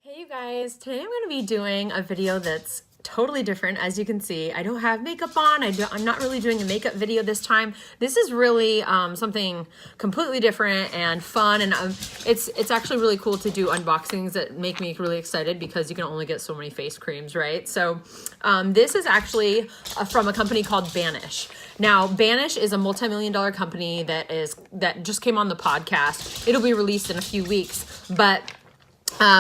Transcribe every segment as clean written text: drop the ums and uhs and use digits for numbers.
Hey you guys, today I'm going to be doing a video that's totally different. As you can see, I don't have makeup on. I'm not really doing a makeup video this time. This is really something completely different and fun, and it's actually really cool to do unboxings that make me really excited because you can only get so many face creams, right? So this is actually from a company called Banish. Now, Banish is a multi-million-dollar company that just came on the podcast. It'll be released in a few weeks, but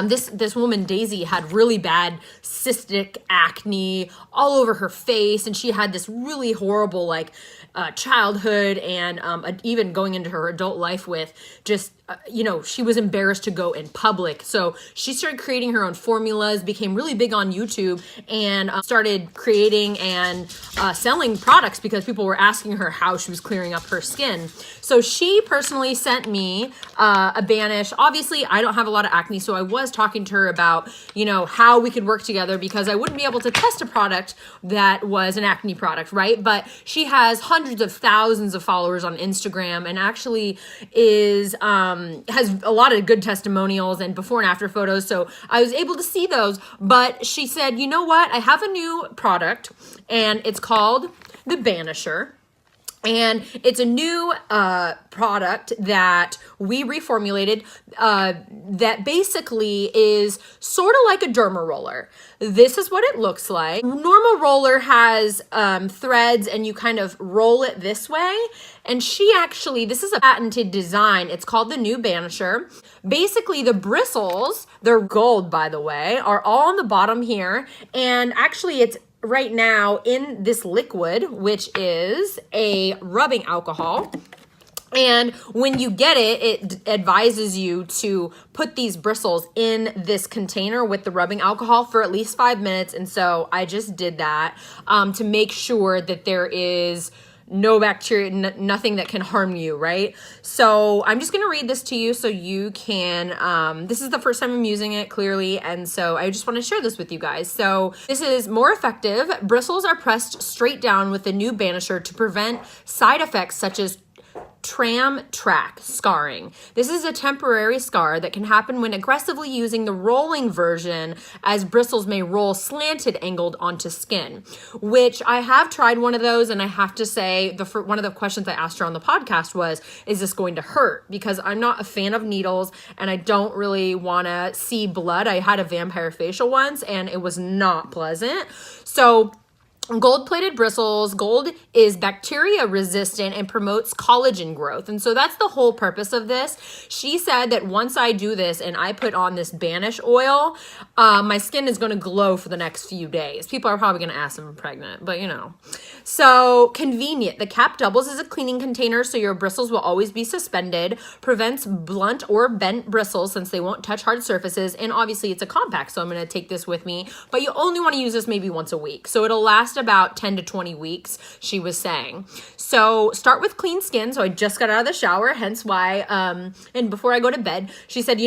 this woman, Daisy, had really bad cystic acne all over her face, and she had this really horrible childhood and even going into her adult life with just she was embarrassed to go in public. So she started creating her own formulas, became really big on YouTube, and started creating and selling products because people were asking her how she was clearing up her skin. So she personally sent me a Banish. Obviously, I don't have a lot of acne, so I was talking to her about, how we could work together because I wouldn't be able to test a product that was an acne product, right? But she has hundreds of thousands of followers on Instagram and actually has a lot of good testimonials and before and after photos. So I was able to see those, but she said, you know what? I have a new product and it's called the Banisher. And it's a new product that we reformulated that basically is sort of like a derma roller. This is what it looks like. Normal roller has threads and you kind of roll it this way. And this is a patented design. It's called the new Banisher. Basically, the bristles, they're gold, by the way, are all on the bottom here. And actually, it's right now in this liquid, which is a rubbing alcohol. And when you get it, it advises you to put these bristles in this container with the rubbing alcohol for at least 5 minutes. And so I just did that to make sure that there is no bacteria, nothing that can harm you, right? So I'm just going to read this to you so you can, this is the first time I'm using it, clearly, and so I just want to share this with you guys. So this is more effective. Bristles are pressed straight down with the new Banisher to prevent side effects such as tram track scarring. This is a temporary scar that can happen when aggressively using the rolling version, as bristles may roll slanted angled onto skin, which I have tried one of those, and I have to say one of the questions I asked her on the podcast was, is this going to hurt? Because I'm not a fan of needles and I don't really want to see blood. I had a vampire facial once and it was not pleasant. So gold-plated bristles. Gold is bacteria resistant and promotes collagen growth. And so that's the whole purpose of this. She said that once I do this and I put on this Banish oil, my skin is going to glow for the next few days. People are probably going to ask if I'm pregnant, but So convenient. The cap doubles as a cleaning container, so your bristles will always be suspended. Prevents blunt or bent bristles since they won't touch hard surfaces. And obviously it's a compact, so I'm going to take this with me. But you only want to use this maybe once a week. So it'll last about 10 to 20 weeks, she was saying. So start with clean skin. So I just got out of the shower, hence why, and before I go to bed, she said,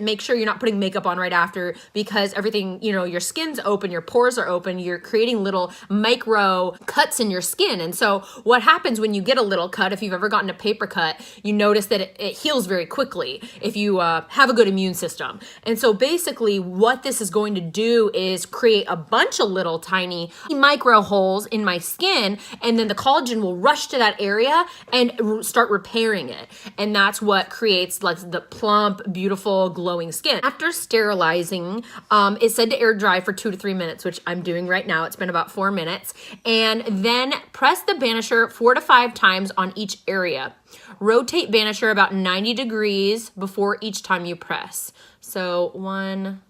make sure you're not putting makeup on right after because everything, your skin's open, your pores are open, you're creating little micro cuts in your skin. And so what happens when you get a little cut, if you've ever gotten a paper cut, you notice that it heals very quickly if you have a good immune system. And so basically what this is going to do is create a bunch of little tiny micro holes in my skin, and then the collagen will rush to that area and start repairing it. And that's what creates the plump, beautiful, glowing skin. After sterilizing, it's said to air dry for 2 to 3 minutes, which I'm doing right now. It's been about 4 minutes. And then press the Banisher 4 to 5 times on each area. Rotate Banisher about 90 degrees before each time you press. So 1,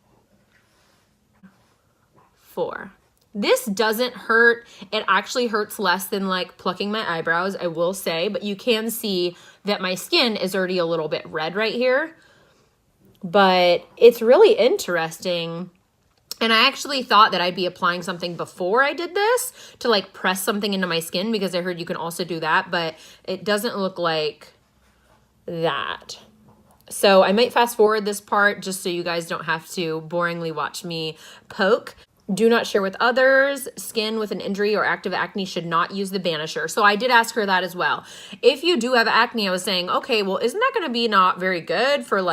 4. This doesn't hurt. It actually hurts less than plucking my eyebrows, I will say, but you can see that my skin is already a little bit red right here. But it's really interesting. And I actually thought that I'd be applying something before I did this to press something into my skin because I heard you can also do that, but it doesn't look like that. So I might fast forward this part just so you guys don't have to boringly watch me poke. Do not share with others. Skin with an injury or active acne should not use the Banisher. So I did ask her that as well. If you do have acne, I was saying, okay, well, isn't that going to be not very good for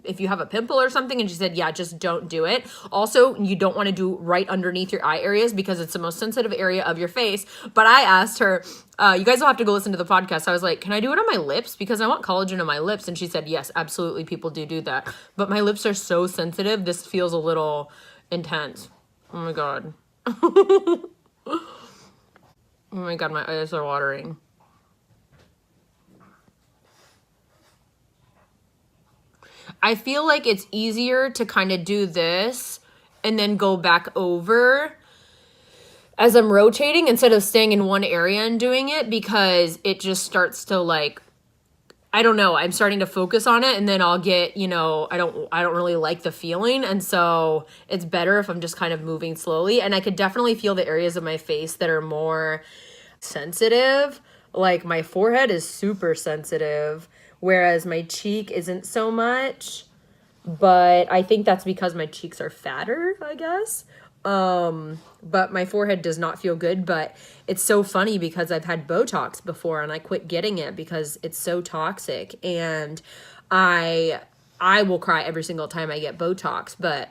if you have a pimple or something. And she said, yeah, just don't do it. Also, you don't want to do right underneath your eye areas because it's the most sensitive area of your face. But I asked her, you guys will have to go listen to the podcast. I was like, can I do it on my lips? Because I want collagen in my lips. And she said, yes, absolutely. People do that. But my lips are so sensitive. This feels a little intense. Oh my God. Oh my God, my eyes are watering. I feel like it's easier to kind of do this and then go back over as I'm rotating instead of staying in one area and doing it, because it just starts to like, I don't know, I'm starting to focus on it and then I'll get, you know, I don't really like the feeling. And so it's better if I'm just kind of moving slowly. And I could definitely feel the areas of my face that are more sensitive. Like my forehead is super sensitive, whereas my cheek isn't so much. But I think that's because my cheeks are fatter, I guess. But my forehead does not feel good. But it's so funny because I've had Botox before and I quit getting it because it's so toxic. And I will cry every single time I get Botox. But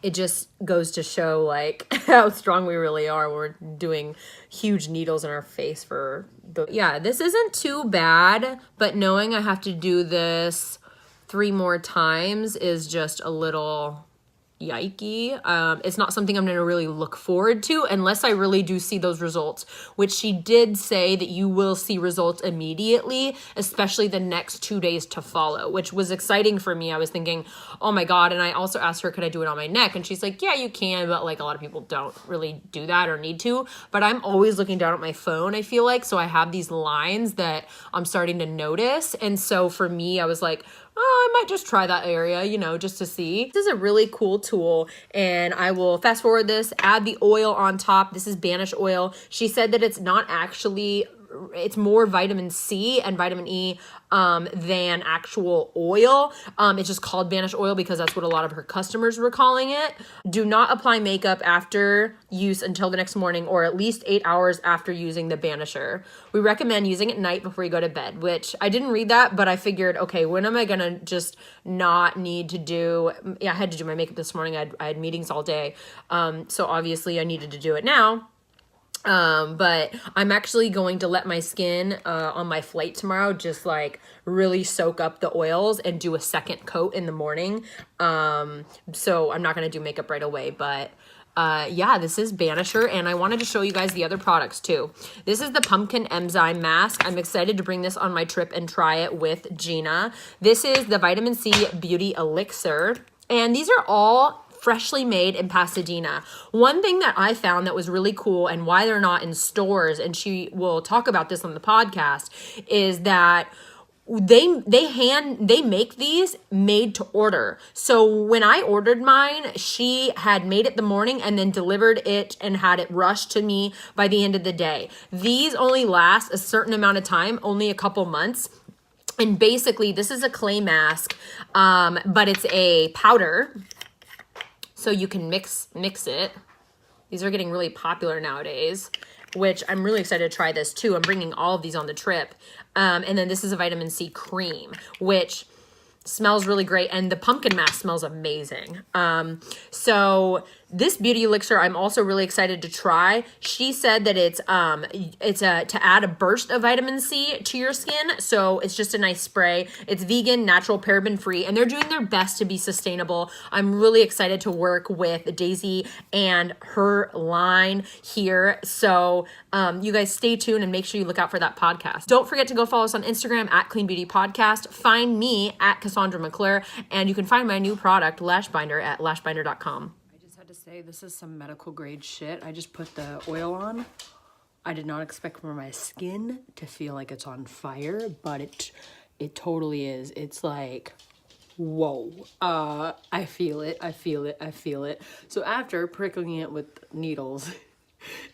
it just goes to show like how strong we really are when we're doing huge needles in our face for the, yeah, this isn't too bad, but knowing I have to do this 3 more times is just a little yikey. It's not something I'm going to really look forward to unless I really do see those results, which she did say that you will see results immediately, especially the next 2 days to follow, which was exciting for me. I was thinking, oh my God. And I also asked her, could I do it on my neck? And she's like, yeah, you can, but like a lot of people don't really do that or need to. But I'm always looking down at my phone, I feel like. So I have these lines that I'm starting to notice. And so for me, I was like, oh, I might just try that area, you know, just to see. This is a really cool tool, and I will fast forward this, add the oil on top. This is Banish oil. She said that it's not actually, it's more vitamin C and vitamin E than actual oil. It's just called Banish oil because that's what a lot of her customers were calling it. Do not apply makeup after use until the next morning or at least 8 hours after using the Banisher. We recommend using it at night before you go to bed, which I didn't read that, but I figured, okay, when am I gonna just not need to do, yeah, I had to do my makeup this morning. I had meetings all day. So obviously I needed to do it now. But I'm actually going to let my skin on my flight tomorrow just like really soak up the oils and do a second coat in the morning. So I'm not going to do makeup right away, but yeah, this is Banisher, and I wanted to show you guys the other products too. This is the Pumpkin Enzyme Mask. I'm excited to bring this on my trip and try it with Gina. This is the Vitamin C Beauty Elixir, and these are all freshly made in Pasadena. One thing that I found that was really cool and why they're not in stores, and she will talk about this on the podcast, is that they make these made to order. So when I ordered mine, she had made it the morning and then delivered it and had it rushed to me by the end of the day. These only last a certain amount of time, only a couple months. And basically this is a clay mask, but it's a powder. So you can mix it. These are getting really popular nowadays, which I'm really excited to try this too. I'm bringing all of these on the trip. And then this is a vitamin C cream, which smells really great. And the pumpkin mask smells amazing. So this beauty elixir, I'm also really excited to try. She said that it's to add a burst of vitamin C to your skin. So it's just a nice spray. It's vegan, natural, paraben free, and they're doing their best to be sustainable. I'm really excited to work with Daisy and her line here. So you guys stay tuned and make sure you look out for that podcast. Don't forget to go follow us on Instagram at Clean Beauty Podcast. Find me at Cassandra McClure, and you can find my new product, Lash Binder, at lashbinder.com. To say this is some medical grade shit. I just put the oil on. I did not expect for my skin to feel like it's on fire, but it totally is. It's like, whoa. I feel it. I feel it. I feel it. So after prickling it with needles,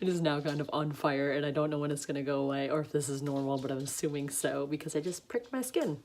it is now kind of on fire, and I don't know when it's gonna go away or if this is normal, but I'm assuming so because I just pricked my skin.